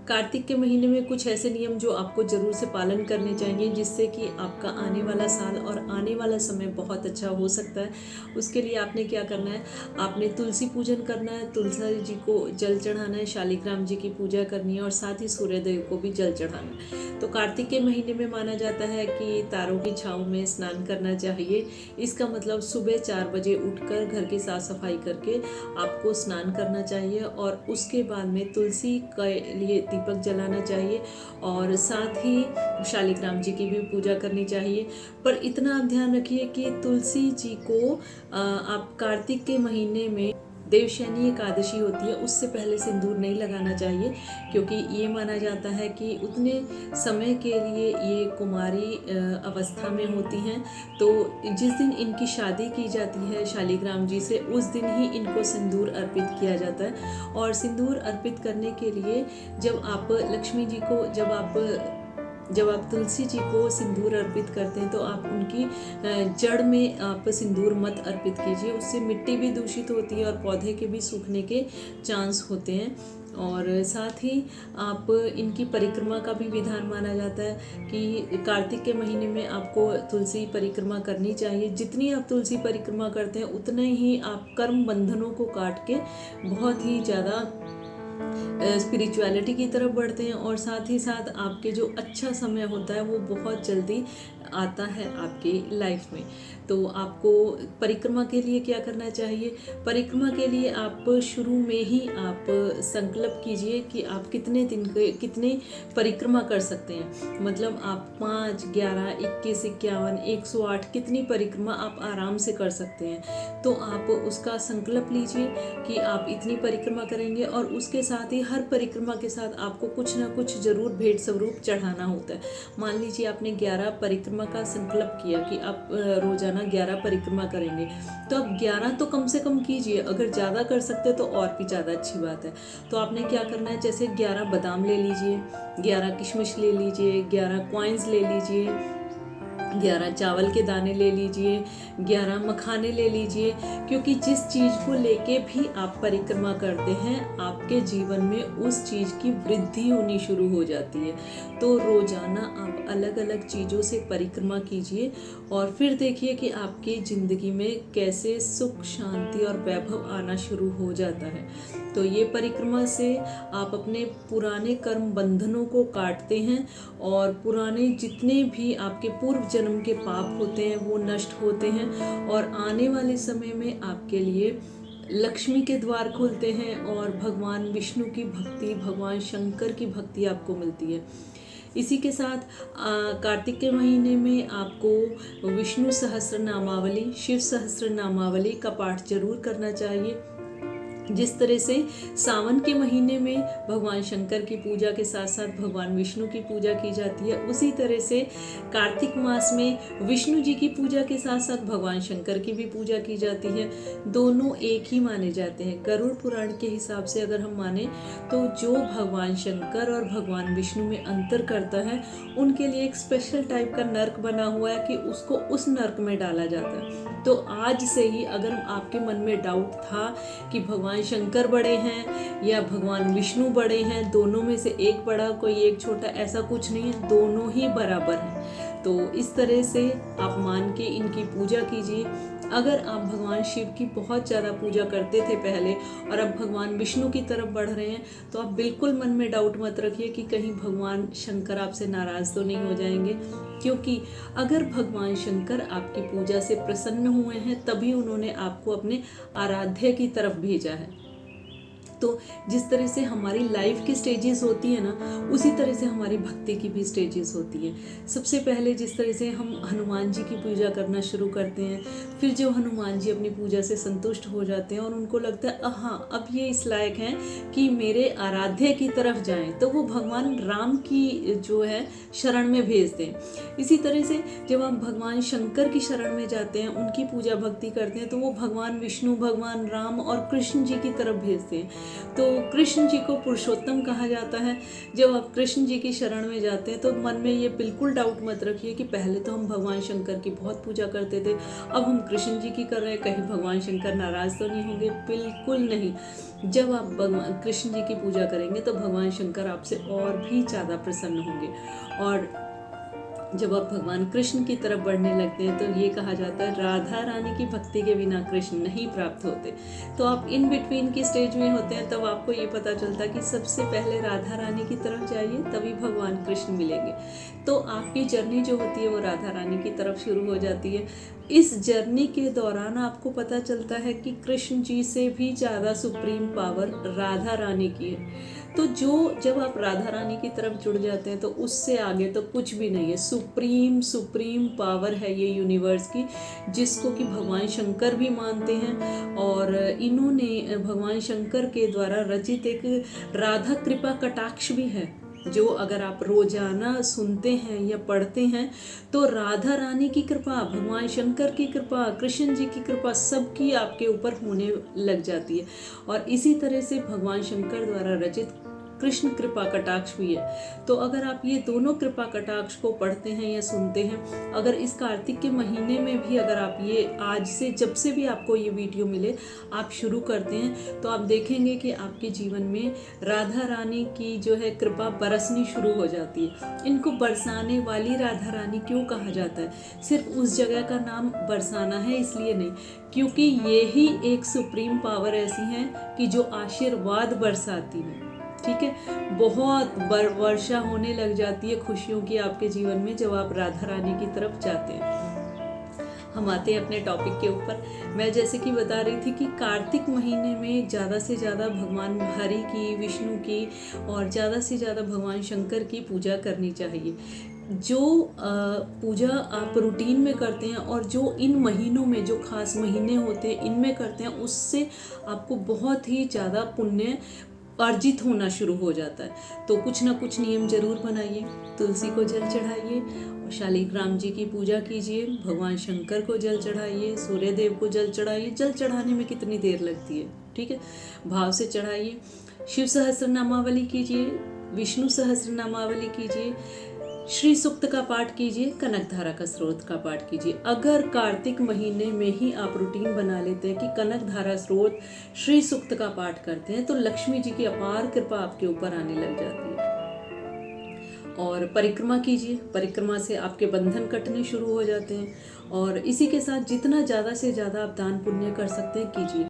कार्तिक के महीने में कुछ ऐसे नियम जो आपको ज़रूर से पालन करने चाहिए, जिससे कि आपका आने वाला साल और आने वाला समय बहुत अच्छा हो सकता है। उसके लिए आपने क्या करना है, आपने तुलसी पूजन करना है, तुलसी जी को जल चढ़ाना है, शालिग्राम जी की पूजा करनी है और साथ ही सूर्यदेव को भी जल चढ़ाना है। तो कार्तिक के महीने में माना जाता है कि तारों की छाँव में स्नान करना चाहिए। इसका मतलब सुबह 4 बजे उठकर घर की साफ सफाई करके आपको स्नान करना चाहिए और उसके बाद में तुलसी के लिए दीपक जलाना चाहिए और साथ ही शालिग्राम जी की भी पूजा करनी चाहिए। पर इतना आप ध्यान रखिए कि तुलसी जी को आप कार्तिक के महीने में देवशयनी एकादशी होती है, उससे पहले सिंदूर नहीं लगाना चाहिए, क्योंकि ये माना जाता है कि उतने समय के लिए ये कुमारी अवस्था में होती हैं। तो जिस दिन इनकी शादी की जाती है शालिग्राम जी से, उस दिन ही इनको सिंदूर अर्पित किया जाता है। और सिंदूर अर्पित करने के लिए जब आप लक्ष्मी जी को जब आप तुलसी जी को सिंदूर अर्पित करते हैं तो आप उनकी जड़ में आप सिंदूर मत अर्पित कीजिए, उससे मिट्टी भी दूषित होती है और पौधे के भी सूखने के चांस होते हैं। और साथ ही आप इनकी परिक्रमा का भी विधान माना जाता है कि कार्तिक के महीने में आपको तुलसी परिक्रमा करनी चाहिए। जितनी आप तुलसी परिक्रमा करते हैं उतने ही आप कर्म बंधनों को काट के बहुत ही ज़्यादा स्पिरिचुअलिटी की तरफ बढ़ते हैं और साथ ही साथ आपके जो अच्छा समय होता है वो बहुत जल्दी आता है आपकी लाइफ में। तो आपको परिक्रमा के लिए क्या करना चाहिए, परिक्रमा के लिए आप शुरू में ही आप संकल्प कीजिए कि आप कितने दिन के कितने परिक्रमा कर सकते हैं। मतलब आप 5, 11, 21, 51, 108 कितनी परिक्रमा आप आराम से कर सकते हैं। तो आप उसका संकल्प लीजिए कि आप इतनी परिक्रमा करेंगे और उसके साथ ही हर परिक्रमा के साथ आपको कुछ ना कुछ जरूर भेंट स्वरूप चढ़ाना होता है। मान लीजिए आपने 11 परिक्रमा का संकल्प किया कि आप रोजाना 11 परिक्रमा करेंगे, तो आप 11 तो कम से कम कीजिए। अगर ज़्यादा कर सकते तो और भी ज़्यादा अच्छी बात है। तो आपने क्या करना है, जैसे 11 बादाम ले लीजिए, 11 किशमिश ले लीजिए, 11 कॉइन्स ले लीजिए, 11 चावल के दाने ले लीजिए, 11 मखाने ले लीजिए। क्योंकि जिस चीज़ को लेके भी आप परिक्रमा करते हैं आपके जीवन में उस चीज़ की वृद्धि होनी शुरू हो जाती है। तो रोजाना आप अलग अलग चीज़ों से परिक्रमा कीजिए और फिर देखिए कि आपकी ज़िंदगी में कैसे सुख, शांति और वैभव आना शुरू हो जाता है। तो ये परिक्रमा से आप अपने पुराने कर्म बंधनों को काटते हैं और पुराने जितने भी आपके पूर्व जन्म के पाप होते हैं वो नष्ट होते हैं और आने वाले समय में आपके लिए लक्ष्मी के द्वार खुलते हैं और भगवान विष्णु की भक्ति, भगवान शंकर की भक्ति आपको मिलती है। इसी के साथ कार्तिक के महीने में आपको विष्णु सहस्त्र नामावली, शिव सहस्त्र नामावली का पाठ जरूर करना चाहिए। जिस तरह से सावन के महीने में भगवान शंकर की पूजा के साथ साथ भगवान विष्णु की पूजा की जाती है, उसी तरह से कार्तिक मास में विष्णु जी की पूजा के साथ साथ भगवान शंकर की भी पूजा की जाती है। दोनों एक ही माने जाते हैं। गरुड़ पुराण के हिसाब से अगर हम माने तो जो भगवान शंकर और भगवान विष्णु में अंतर करता है, उनके लिए एक स्पेशल टाइप का नर्क बना हुआ है कि उसको उस नर्क में डाला जाता है। तो आज से ही अगर आपके मन में डाउट था कि भगवान शंकर बड़े हैं या भगवान विष्णु बड़े हैं, दोनों में से एक बड़ा कोई एक छोटा, ऐसा कुछ नहीं है, दोनों ही बराबर हैं। तो इस तरह से आप मान के इनकी पूजा कीजिए। अगर आप भगवान शिव की बहुत ज़्यादा पूजा करते थे पहले और अब भगवान विष्णु की तरफ बढ़ रहे हैं, तो आप बिल्कुल मन में डाउट मत रखिए कि कहीं भगवान शंकर आपसे नाराज़ तो नहीं हो जाएंगे। क्योंकि अगर भगवान शंकर आपकी पूजा से प्रसन्न हुए हैं तभी उन्होंने आपको अपने आराध्य की तरफ भेजा है। तो जिस तरह से हमारी लाइफ की स्टेजेस होती है ना, उसी तरह से हमारी भक्ति की भी स्टेजेस होती है। सबसे पहले जिस तरह से हम हनुमान जी की पूजा करना शुरू करते हैं, फिर जो हनुमान जी अपनी पूजा से संतुष्ट हो जाते हैं और उनको लगता है हाँ अब ये इस लायक हैं कि मेरे आराध्य की तरफ जाएं, तो वो भगवान राम की जो है शरण में भेजते हैं। इसी तरह से जब हम भगवान शंकर की शरण में जाते हैं, उनकी पूजा भक्ति करते हैं, तो वो भगवान विष्णु, भगवान राम और कृष्ण जी की तरफ भेजते हैं। तो कृष्ण जी को पुरुषोत्तम कहा जाता है। जब आप कृष्ण जी की शरण में जाते हैं तो मन में ये बिल्कुल डाउट मत रखिए कि पहले तो हम भगवान शंकर की बहुत पूजा करते थे, अब हम कृष्ण जी की कर रहे हैं, कहीं भगवान शंकर नाराज तो नहीं होंगे। बिल्कुल नहीं। जब आप भगवान कृष्ण जी की पूजा करेंगे तो भगवान शंकर आपसे और भी ज़्यादा प्रसन्न होंगे। और जब आप भगवान कृष्ण की तरफ बढ़ने लगते हैं तो ये कहा जाता है राधा रानी की भक्ति के बिना कृष्ण नहीं प्राप्त होते। तो आप इन बिटवीन की स्टेज में होते हैं, तब आपको ये पता चलता है कि सबसे पहले राधा रानी की तरफ जाइए, तभी भगवान कृष्ण मिलेंगे। तो आपकी जर्नी जो होती है वो राधा रानी की तरफ शुरू हो जाती है। इस जर्नी के दौरान आपको पता चलता है कि कृष्ण जी से भी ज़्यादा सुप्रीम पावर राधा रानी की है। तो जब आप राधा रानी की तरफ जुड़ जाते हैं तो उससे आगे तो कुछ भी नहीं है। सुप्रीम सुप्रीम पावर है ये यूनिवर्स की, जिसको कि भगवान शंकर भी मानते हैं। और इन्होंने भगवान शंकर के द्वारा रचित एक राधा कृपा कटाक्ष भी है, जो अगर आप रोजाना सुनते हैं या पढ़ते हैं तो राधा रानी की कृपा, भगवान शंकर की कृपा, कृष्ण जी की कृपा सबकी आपके ऊपर होने लग जाती है। और इसी तरह से भगवान शंकर द्वारा रचित कृष्ण कृपा कटाक्ष भी है। तो अगर आप ये दोनों कृपा कटाक्ष को पढ़ते हैं या सुनते हैं, अगर इस कार्तिक के महीने में भी अगर आप ये आज से जब से भी आपको ये वीडियो मिले आप शुरू करते हैं, तो आप देखेंगे कि आपके जीवन में राधा रानी की जो है कृपा बरसनी शुरू हो जाती है। इनको बरसाने वाली राधा रानी क्यों कहा जाता है? सिर्फ उस जगह का नाम बरसाना है इसलिए नहीं, क्योंकि ये ही एक सुप्रीम पावर ऐसी है कि जो आशीर्वाद बरसाती है। ठीक है, बहुत वर्षा होने लग जाती है खुशियों की आपके जीवन में जब आप राधा रानी की तरफ जाते हैं। हम आते हैं अपने टॉपिक के ऊपर। मैं जैसे कि बता रही थी कि कार्तिक महीने में ज़्यादा से ज़्यादा भगवान हरि की, विष्णु की और ज़्यादा से ज़्यादा भगवान शंकर की पूजा करनी चाहिए। जो पूजा आप रूटीन में करते हैं और जो इन महीनों में जो खास महीने होते हैं इनमें करते हैं, उससे आपको बहुत ही ज़्यादा पुण्य अर्जित होना शुरू हो जाता है। तो कुछ ना कुछ नियम जरूर बनाइए। तुलसी को जल चढ़ाइए और शालिग्राम जी की पूजा कीजिए, भगवान शंकर को जल चढ़ाइए, सूर्य देव को जल चढ़ाइए। जल चढ़ाने में कितनी देर लगती है, ठीक है, भाव से चढ़ाइए। शिव सहस्त्र नामावली कीजिए, विष्णु सहस्त्र नामावली कीजिए, श्री सूक्त का पाठ कीजिए, कनक धारा का स्रोत का पाठ कीजिए। अगर कार्तिक महीने में ही आप रूटीन बना लेते हैं कि कनक धारा स्रोत, श्री सूक्त का पाठ करते हैं, तो लक्ष्मी जी की अपार कृपा आपके ऊपर आने लग जाती है। और परिक्रमा कीजिए, परिक्रमा से आपके बंधन कटने शुरू हो जाते हैं। और इसी के साथ जितना ज़्यादा से ज़्यादा आप दान पुण्य कर सकते हैं कीजिए।